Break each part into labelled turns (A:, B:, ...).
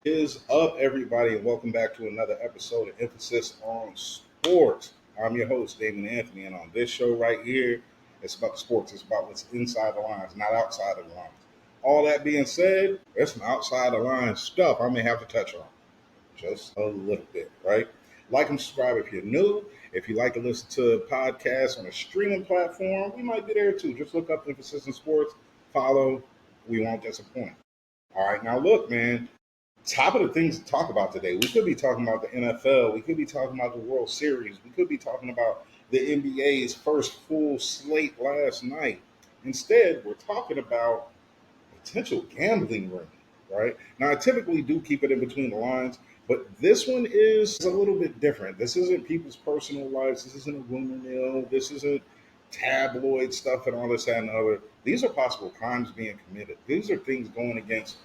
A: Is up, everybody, and welcome back to another episode of Emphasis on Sports. I'm your host, Damon Anthony, and on this show right here, it's about the sports. It's about what's inside the lines, not outside of the lines. All that being said, there's some outside the lines stuff I may have to touch on just a little bit, right? Like and subscribe if you're new. If you like to listen to podcasts on a streaming platform, we might be there too. Just look up Emphasis on Sports, follow. We won't disappoint. All right, now look, man. Top of the things to talk about today. We could be talking about the NFL. We could be talking about the World Series. We could be talking about the NBA's first full slate last night. Instead, we're talking about potential gambling ring, right? Now, I typically do keep it in between the lines, but this one is a little bit different. This isn't people's personal lives. This isn't a rumor mill. This isn't tabloid stuff and all this, that, and the other. These are possible crimes being committed. These are things going against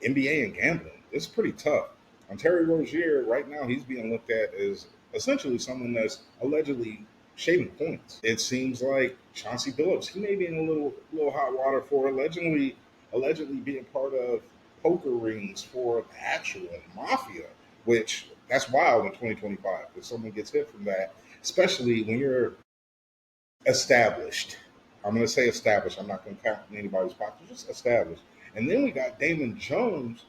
A: NBA and gambling. It's pretty tough. On Terry Rozier, right now, he's being looked at as essentially someone that's allegedly shaving points. It seems like Chauncey Billups, he may be in a little hot water for allegedly being part of poker rings for the actual mafia, which that's wild in 2025. If someone gets hit from that, especially when you're established. I'm going to say established. I'm not going to count in anybody's pocket. Just established. And then we got Damon Jones,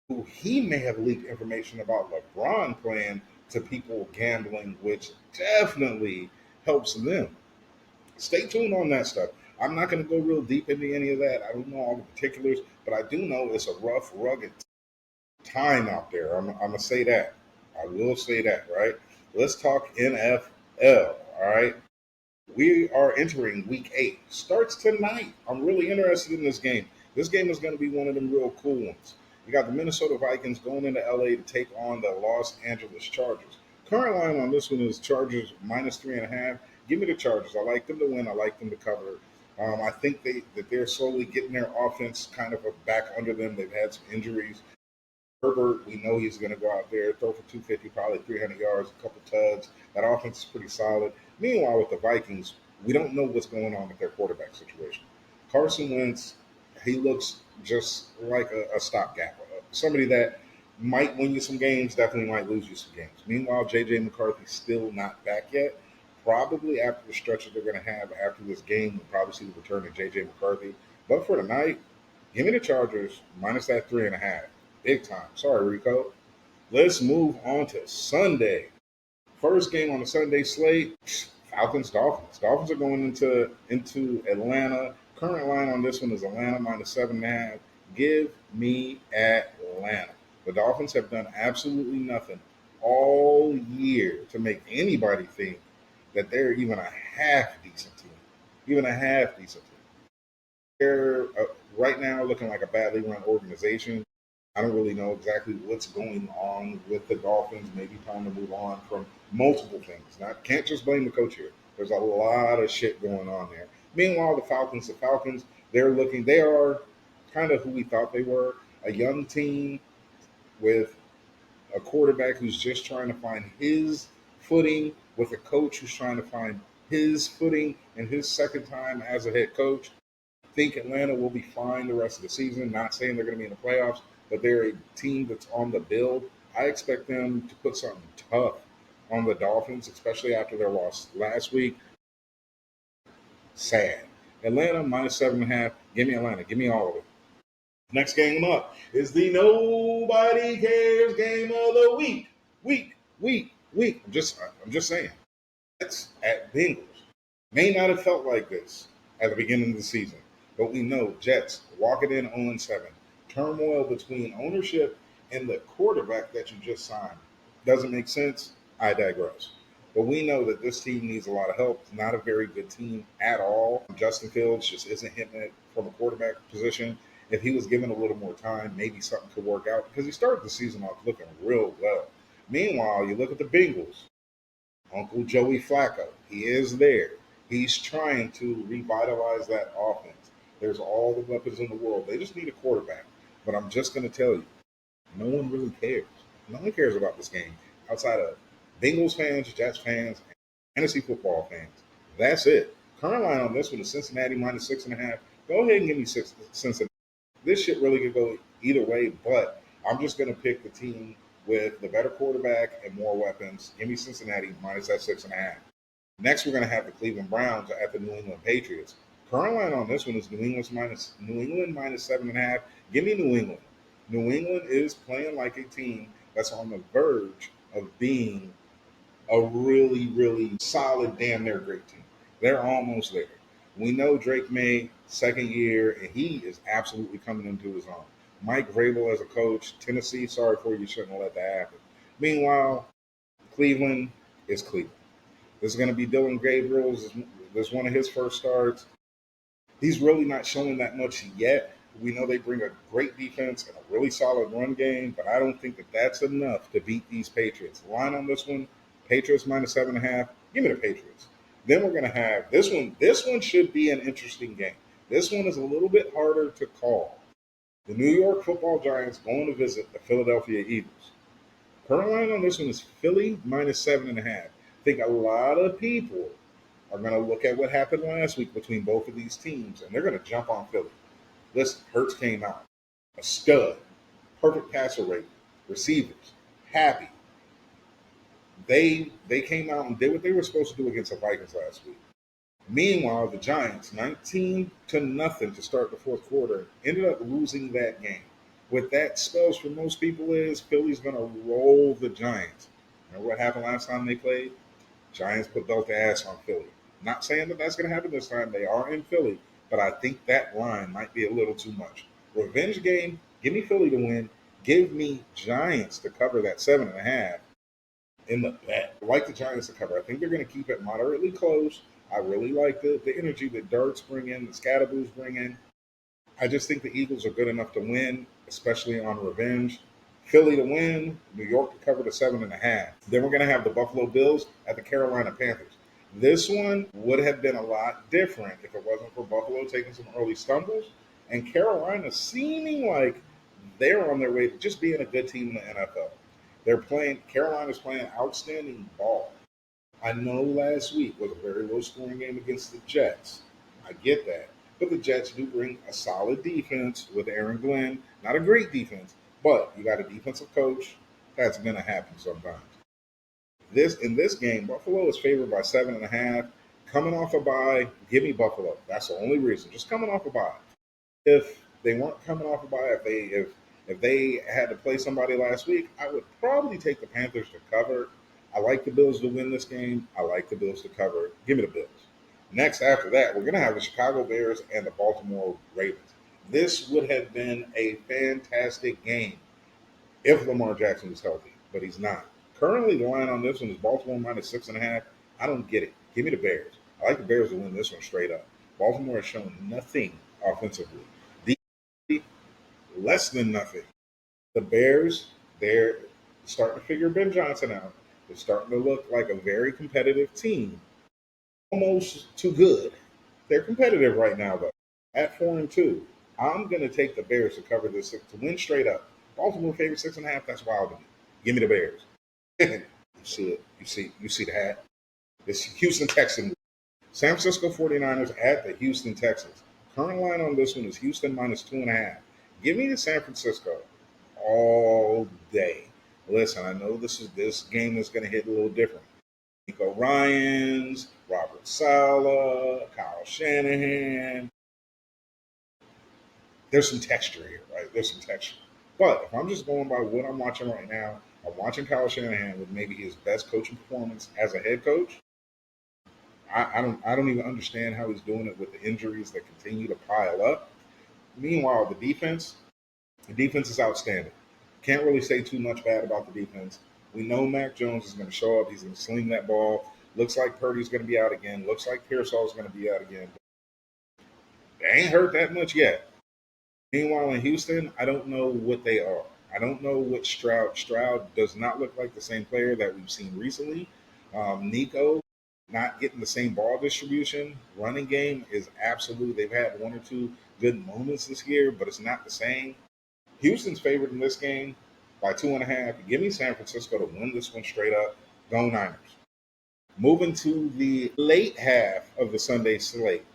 A: who he may have leaked information about LeBron playing to people gambling, which definitely helps them. Stay tuned on that stuff. I'm not going to go real deep into any of that. I don't know all the particulars, but I do know it's a rough, rugged time out there. I'm going to say that. I will say that, right? Let's talk NFL, all right? We are entering week 8. Starts tonight. I'm really interested in this game. This game is going to be one of them real cool ones. You got the Minnesota Vikings going into LA to take on the Los Angeles Chargers. Current line on this one is Chargers minus 3.5. Give me the Chargers. I like them to win. I like them to cover. I think that they're slowly getting their offense kind of back under them. They've had some injuries. Herbert, we know he's going to go out there, throw for 250, probably 300 yards, a couple tugs. That offense is pretty solid. Meanwhile, with the Vikings, we don't know what's going on with their quarterback situation. Carson Wentz, he looks just like a stopgap. Somebody that might win you some games, definitely might lose you some games. Meanwhile, J.J. McCarthy's still not back yet. Probably after the stretch that they're going to have after this game, we'll probably see the return of J.J. McCarthy. But for tonight, give me the Chargers minus that 3.5. Big time. Sorry, Rico. Let's move on to Sunday. First game on the Sunday slate, Falcons Dolphins. Dolphins are going into Atlanta. Current line on this one is Atlanta minus 7.5. Give me Atlanta. The Dolphins have done absolutely nothing all year to make anybody think that they're even a half decent team. Even a half decent team. They're right now looking like a badly run organization. I don't really know exactly what's going on with the Dolphins. Maybe time to move on from multiple things. Not can't just blame the coach here. There's a lot of shit going on there. Meanwhile, the Falcons, they are kind of who we thought they were. A young team with a quarterback who's just trying to find his footing, with a coach who's trying to find his footing in his second time as a head coach. Think Atlanta will be fine the rest of the season. Not saying they're going to be in the playoffs, but they're a team that's on the build. I expect them to put something tough on the Dolphins, especially after their loss last week. Sad. Atlanta minus 7.5. Give me Atlanta. Give me all of it. Next game up is the nobody cares game of the week. Week. I'm just saying. That's at Bengals. May not have felt like this at the beginning of the season, but we know Jets walking in 0-7. Turmoil between ownership and the quarterback that you just signed doesn't make sense. I digress. But we know that this team needs a lot of help. It's not a very good team at all. Justin Fields just isn't hitting it from a quarterback position. If he was given a little more time, maybe something could work out because he started the season off looking real well. Meanwhile, you look at the Bengals. Uncle Joey Flacco, he is there. He's trying to revitalize that offense. There's all the weapons in the world. They just need a quarterback. But I'm just going to tell you, no one really cares. No one cares about this game outside of Bengals fans, Jets fans, and fantasy football fans. That's it. Current line on this one is Cincinnati minus 6.5. Go ahead and give me Cincinnati. This shit really could go either way, but I'm just going to pick the team with the better quarterback and more weapons. Give me Cincinnati minus that 6.5. Next, we're going to have the Cleveland Browns at the New England Patriots. Current line on this one is New England minus 7.5. Give me New England. New England is playing like a team that's on the verge of being a really, really solid, damn near great team. They're almost there. We know Drake May, second year, and he is absolutely coming into his own. Mike Vrabel as a coach, Tennessee, sorry for you, shouldn't have let that happen. Meanwhile, Cleveland is Cleveland. This is going to be Dylan Gabriel's. This is one of his first starts. He's really not showing that much yet. We know they bring a great defense and a really solid run game, but I don't think that that's enough to beat these Patriots. Line on this one, Patriots minus 7.5. Give me the Patriots. Then we're going to have this one. This one should be an interesting game. This one is a little bit harder to call. The New York Football Giants going to visit the Philadelphia Eagles. Current line on this one is Philly minus 7.5. I think a lot of people are going to look at what happened last week between both of these teams, and they're going to jump on Philly. Listen, Hurts came out, a stud, perfect passer rate, receivers, happy. They came out and did what they were supposed to do against the Vikings last week. Meanwhile, the Giants, 19-0 to start the fourth quarter, ended up losing that game. What that spells for most people is Philly's going to roll the Giants. Remember what happened last time they played? Giants put belt to ass on Philly. Not saying that that's going to happen this time. They are in Philly, but I think that line might be a little too much. Revenge game, give me Philly to win. Give me Giants to cover that 7.5 in the bet. I like the Giants to cover. I think they're going to keep it moderately close. I really like the energy that Darts bring in, the Scadaboos bring in. I just think the Eagles are good enough to win, especially on revenge. Philly to win, New York to cover the 7.5. Then we're going to have the Buffalo Bills at the Carolina Panthers. This one would have been a lot different if it wasn't for Buffalo taking some early stumbles and Carolina seeming like they're on their way to just being a good team in the NFL. Carolina's playing outstanding ball. I know last week was a very low scoring game against the Jets. I get that. But the Jets do bring a solid defense with Aaron Glenn. Not a great defense, but you got a defensive coach. That's going to happen sometimes. In this game, Buffalo is favored by 7.5. Coming off a bye, give me Buffalo. That's the only reason. Just coming off a bye. If they weren't coming off a bye, if they had to play somebody last week, I would probably take the Panthers to cover. I like the Bills to win this game. I like the Bills to cover. Give me the Bills. Next, after that, we're going to have the Chicago Bears and the Baltimore Ravens. This would have been a fantastic game if Lamar Jackson was healthy, but he's not. Currently, the line on this one is Baltimore minus 6.5. I don't get it. Give me the Bears. I like the Bears to win this one straight up. Baltimore has shown nothing offensively. Less than nothing. The Bears, they're starting to figure Ben Johnson out. They're starting to look like a very competitive team. Almost too good. They're competitive right now, though. At 4-2, I'm going to take the Bears to cover this to win straight up. Baltimore favorite 6.5. That's wild to me. Give me the Bears. You see it. You see the hat. It's Houston Texans. San Francisco 49ers at the Houston Texans. Current line on this one is Houston minus 2.5. Give me the San Francisco all day. Listen, I know this game is going to hit a little different. Nico Ryans, Robert Saleh, Kyle Shanahan. There's some texture here, right? There's some texture. But if I'm just going by what I'm watching right now, I'm watching Kyle Shanahan with maybe his best coaching performance as a head coach. I don't even understand how he's doing it with the injuries that continue to pile up. Meanwhile, the defense is outstanding. Can't really say too much bad about the defense. We know Mac Jones is going to show up. He's going to sling that ball. Looks like Purdy's going to be out again. Looks like Pearsall's going to be out again. They ain't hurt that much yet. Meanwhile, in Houston, I don't know what they are. I don't know what Stroud. Stroud does not look like the same player that we've seen recently. Nico, not getting the same ball distribution. Running game is absolute. They've had one or two good moments this year, but it's not the same. Houston's favored in this game by 2.5. Give me San Francisco to win this one straight up. Go Niners. Moving to the late half of the Sunday slate.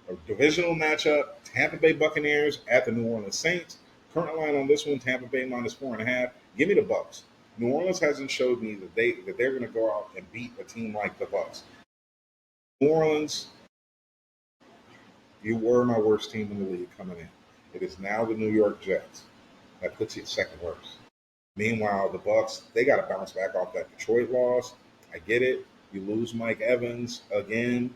A: A divisional matchup, Tampa Bay Buccaneers at the New Orleans Saints. Current line on this one: Tampa Bay -4.5. Give me the Bucks. New Orleans hasn't showed me that they're going to go out and beat a team like the Bucks. New Orleans, you were my worst team in the league coming in. It is now the New York Jets. That puts you at second worst. Meanwhile, the Bucks, they got to bounce back off that Detroit loss. I get it. You lose Mike Evans again,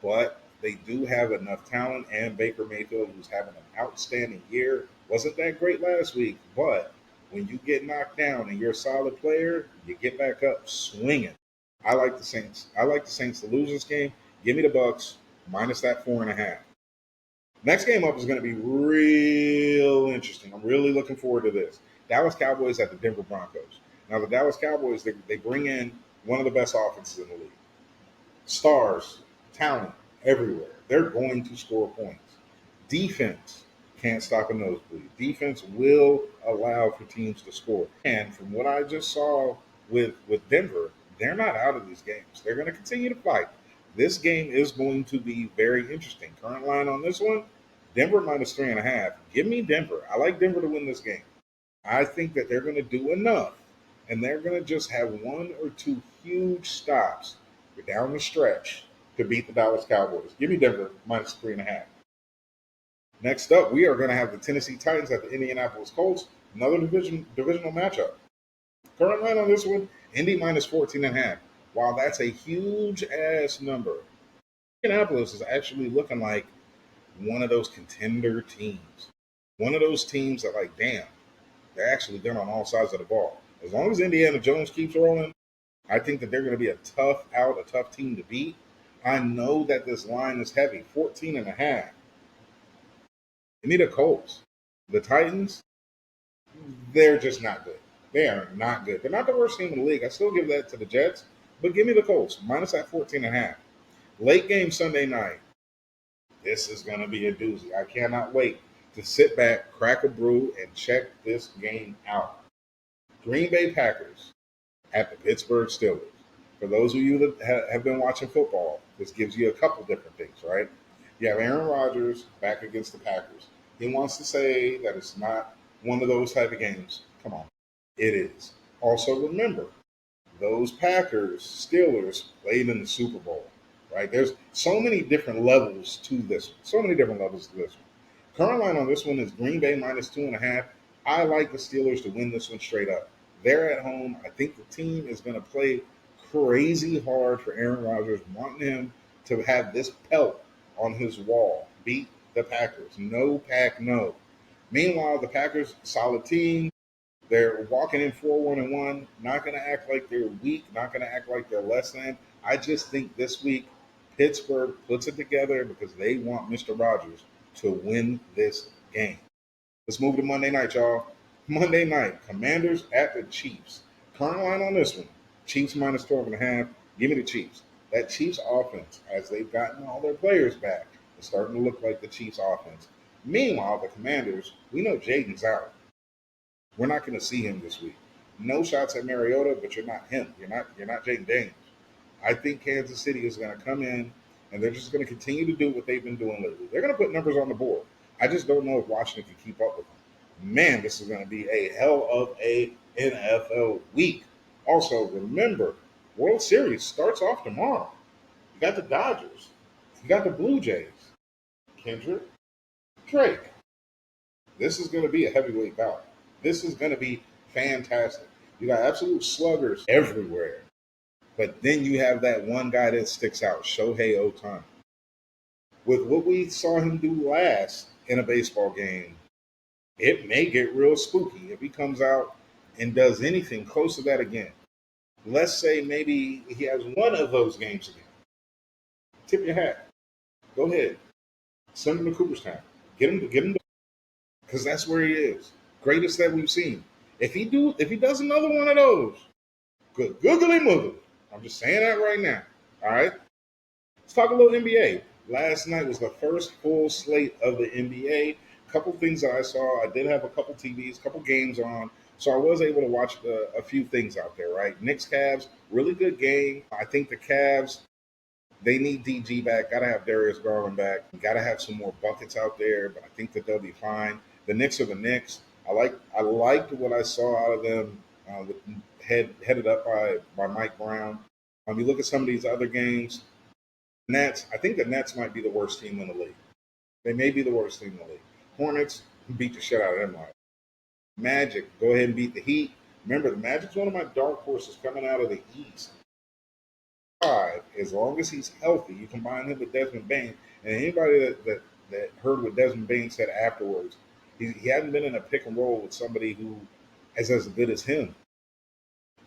A: but they do have enough talent, and Baker Mayfield, who's having an outstanding year, wasn't that great last week, but when you get knocked down and you're a solid player, you get back up swinging. I like the Saints. I like the Saints to lose this game. Give me the Bucks minus that 4.5. Next game up is going to be real interesting. I'm really looking forward to this. Dallas Cowboys at the Denver Broncos. Now, the Dallas Cowboys, they bring in one of the best offenses in the league. Stars, talent everywhere. They're going to score points. Defense can't stop a nosebleed. Defense will allow for teams to score. And from what I just saw with Denver, they're not out of these games. They're going to continue to fight. This game is going to be very interesting. Current line on this one: Denver -3.5. Give me Denver. I like Denver to win this game. I think that they're going to do enough, and they're going to just have one or two huge stops down the stretch to beat the Dallas Cowboys. Give me Denver -3.5. Next up, we are going to have the Tennessee Titans at the Indianapolis Colts. Another divisional matchup. Current line on this one: Indy -14.5. While that's a huge ass number, Indianapolis is actually looking like one of those contender teams. One of those teams that, like, damn, they're actually good on all sides of the ball. As long as Indiana Jones keeps rolling, I think that they're going to be a tough team to beat. I know that this line is heavy, 14.5. Give me the Colts. The Titans, they're just not good. They are not good. They're not the worst team in the league. I still give that to the Jets, but give me the Colts minus that 14.5. Late game Sunday night. This is going to be a doozy. I cannot wait to sit back, crack a brew, and check this game out. Green Bay Packers at the Pittsburgh Steelers. For those of you that have been watching football, this gives you a couple different things, right? You have Aaron Rodgers back against the Packers. He wants to say that it's not one of those type of games. Come on, it is. Also, remember, those Packers, Steelers played in the Super Bowl, right? There's so many different levels to this one. So many different levels to this one. Current line on this one is Green Bay -2.5. I like the Steelers to win this one straight up. They're at home. I think the team is going to play crazy hard for Aaron Rodgers, wanting him to have this pelt on his wall. Beat the Packers. No pack, no. Meanwhile, the Packers, solid team. They're walking in 4-1-1, not going to act like they're weak, not going to act like they're less than. I just think this week Pittsburgh puts it together because they want Mr. Rogers to win this game. Let's move to Monday night, y'all. Monday night, Commanders at the Chiefs. Current line on this one: Chiefs -12.5. Give me the Chiefs. That Chiefs offense, as they've gotten all their players back, is starting to look like the Chiefs offense. Meanwhile, the Commanders, we know Jaden's out. We're not going to see him this week. No shots at Mariota, but you're not him. You're not Jaden Daniels. I think Kansas City is going to come in and they're just going to continue to do what they've been doing lately. They're going to put numbers on the board. I just don't know if Washington can keep up with them. Man, this is going to be a hell of a NFL week. Also, remember, World Series starts off tomorrow. You got the Dodgers. You got the Blue Jays. Kendrick, Drake. This is going to be a heavyweight bout. This is going to be fantastic. You got absolute sluggers everywhere. But then you have that one guy that sticks out, Shohei Ohtani. With what we saw him do last in a baseball game, it may get real spooky if he comes out and does anything close to that again. Let's say maybe he has one of those games again. Tip your hat. Go ahead. Send him to Cooperstown. Get him because that's where he is. Greatest that we've seen. If he does another one of those, good googly moogly. I'm just saying that right now. All right. Let's talk a little NBA. Last night was the first full slate of the NBA. Couple things that I saw. I did have a couple TVs, couple games on, so I was able to watch a few things out there. Right. Knicks Cavs, really good game. I think the Cavs, they need DG back. Got to have Darius Garland back. Got to have some more buckets out there, but I think that they'll be fine. The Knicks are the Knicks. I liked what I saw out of them with headed up by Mike Brown. You look at some of these other games. Nets. I think the Nets might be the worst team in the league. They may be the worst team in the league. Hornets beat the shit out of them. Like Magic, go ahead and beat the Heat. Remember, the Magic's one of my dark horses coming out of the East. Five, as long as he's healthy, you combine him with Desmond Bain, and anybody that heard what Desmond Bain said afterwards, he hadn't been in a pick and roll with somebody who is as good as him.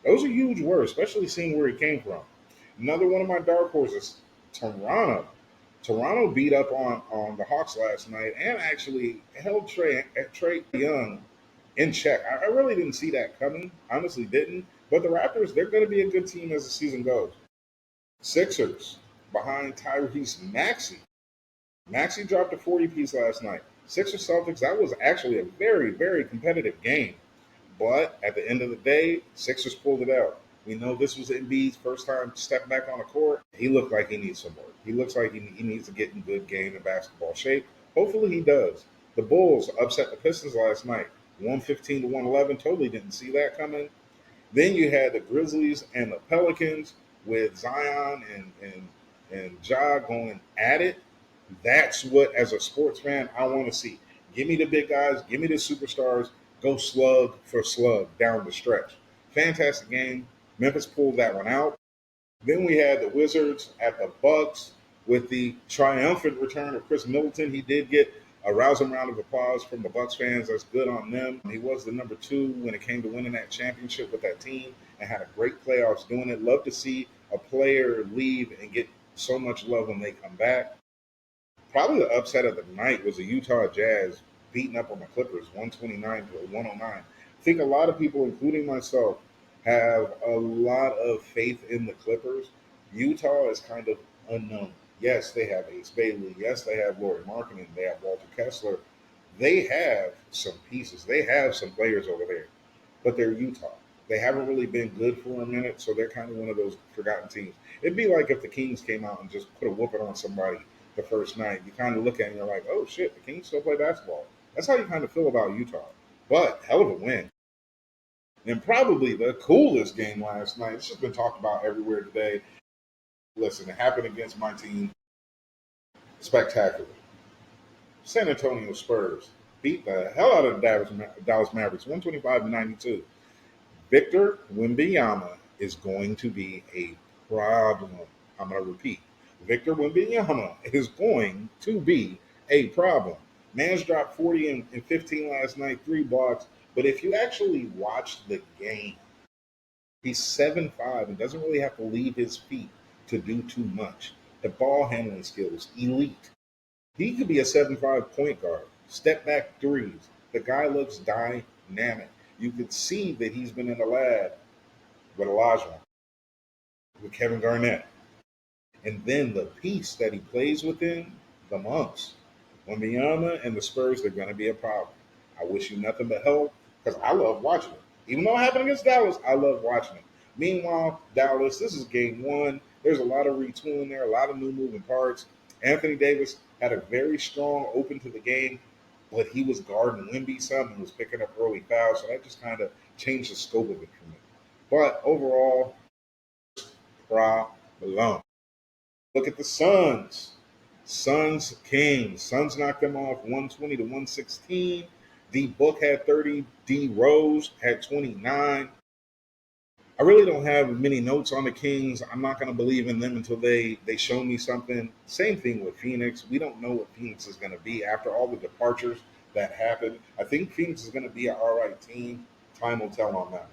A: Those are huge words, especially seeing where he came from. Another one of my dark horses, Toronto. Toronto beat up on the Hawks last night and actually held Trey Young in check. I really didn't see that coming. Honestly, didn't. But the Raptors, they're going to be a good team as the season goes. Sixers behind Tyrese Maxey. Maxey dropped a 40 piece last night. Sixers Celtics, that was actually a very, very competitive game. But at the end of the day, Sixers pulled it out. We know this was Embiid's first time stepping back on the court. He looked like he needs some work. He looks like he needs to get in good game and basketball shape. Hopefully he does. The Bulls upset the Pistons last night, 115 to 111. Totally didn't see that coming. Then you had the Grizzlies and the Pelicans with Zion and Ja going at it. That's what, as a sports fan, I want to see. Give me the big guys, give me the superstars, go slug for slug down the stretch. Fantastic game. Memphis pulled that one out. Then we had the Wizards at the Bucks with the triumphant return of Chris Middleton. He did get a rousing round of applause from the Bucks fans. That's good on them. He was the number two when it came to winning that championship with that team and had a great playoffs doing it. Love to see a player leave and get so much love when they come back. Probably the upset of the night was the Utah Jazz beating up on the Clippers, 129 to 109. I think a lot of people, including myself, have a lot of faith in the Clippers. Utah is kind of unknown. Yes, they have Ace Bailey. Yes, they have Laurie Markkinen. They have Walter Kessler. They have some pieces. They have some players over there, but they're Utah. They haven't really been good for a minute, so they're kind of one of those forgotten teams. It'd be like if the Kings came out and just put a whooping on somebody the first night. You kind of look at it and you're like, oh shit, the Kings still play basketball. That's how you kind of feel about Utah. But hell of a win. And probably the coolest game last night. It's just been talked about everywhere today. Listen, it happened against my team. Spectacular. San Antonio Spurs beat the hell out of the Dallas Mavericks, 125 to 92. Victor Wembanyama is going to be a problem. I'm going to repeat. Victor Wembanyama is going to be a problem. Man's dropped 40 and 15 last night, 3 blocks. But if you actually watch the game, he's 7'5" and doesn't really have to leave his feet to do too much. The ball handling skills, elite. He could be a 7'5" point guard. Step back threes. The guy looks dynamic. You could see that he's been in the lab with Elijah, with Kevin Garnett. And then the piece that he plays within, the monks. Wembanyama and the Spurs, they're going to be a problem. I wish you nothing but help because I love watching it. Even though it happened against Dallas, I love watching it. Meanwhile, Dallas, this is game one. There's a lot of retooling there, a lot of new moving parts. Anthony Davis had a very strong open to the game, but he was guarding Wemby some and was picking up early fouls, so that just kind of changed the scope of it for me. But overall, problem. Look at the Suns. Suns Kings. Suns knocked them off 120 to 116. The book had 30. D Rose had 29. I really don't have many notes on the Kings. I'm not going to believe in them until they show me something. Same thing with Phoenix. We don't know what Phoenix is going to be after all the departures that happened. I think Phoenix is going to be an all right team. Time will tell on that.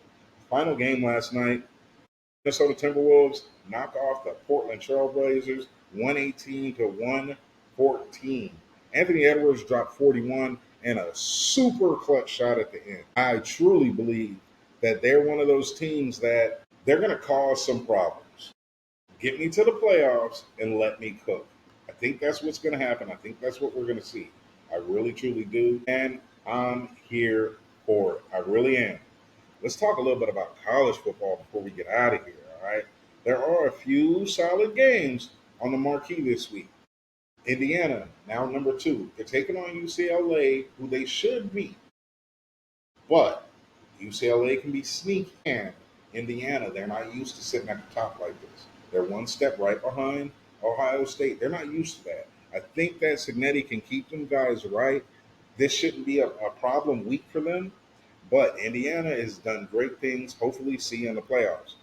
A: Final game last night, Minnesota Timberwolves knock off the Portland Trailblazers 118 to 114. Anthony Edwards dropped 41 and a super clutch shot at the end. I truly believe that they're one of those teams that they're going to cause some problems. Get me to the playoffs and let me cook. I think that's what's going to happen. I think that's what we're going to see. I really, truly do. And I'm here for it. I really am. Let's talk a little bit about college football before we get out of here, all right? There are a few solid games on the marquee this week. Indiana, now number two. They're taking on UCLA, who they should beat. But UCLA can be sneaky. And Indiana, they're not used to sitting at the top like this. They're one step right behind Ohio State. They're not used to that. I think that Signetti can keep them guys right. This shouldn't be a problem week for them. But Indiana has done great things. Hopefully, see you in the playoffs.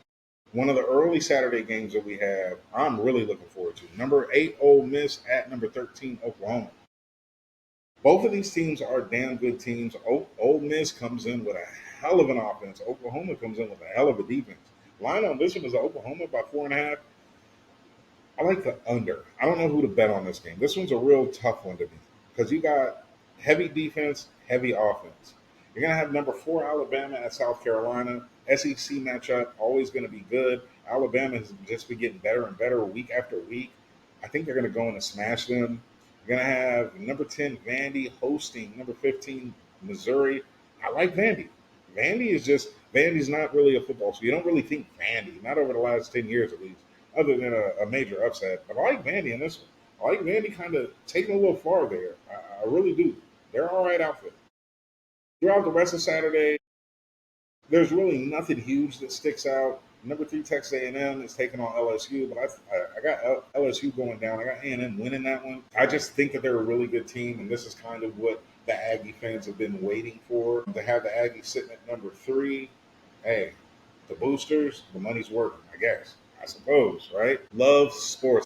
A: One of the early Saturday games that we have, I'm really looking forward to. Number 8, Ole Miss at number 13, Oklahoma. Both of these teams are damn good teams. Ole Miss comes in with a hell of an offense. Oklahoma comes in with a hell of a defense. Line on this one is Oklahoma by 4.5. I like the under. I don't know who to bet on this game. This one's a real tough one to me because you got heavy defense, heavy offense. You're going to have number 4 Alabama at South Carolina. SEC matchup, always going to be good. Alabama has just been getting better and better week after week. I think they're going to go in and smash them. You're going to have number 10 Vandy hosting number 15 Missouri. I like Vandy. Vandy's not really a football, so you don't really think Vandy, not over the last 10 years at least, other than a major upset. But I like Vandy in this one. I like Vandy kind of taking a little far there. I really do. They're all right outfit. Throughout the rest of Saturday, there's really nothing huge that sticks out. Number 3 Texas A&M is taking on LSU, but I got LSU going down. I got A&M winning that one. I just think that they're a really good team, and this is kind of what the Aggie fans have been waiting for. To have the Aggies sitting at number 3, hey, the boosters, the money's working, I guess. I suppose, right? Love sports.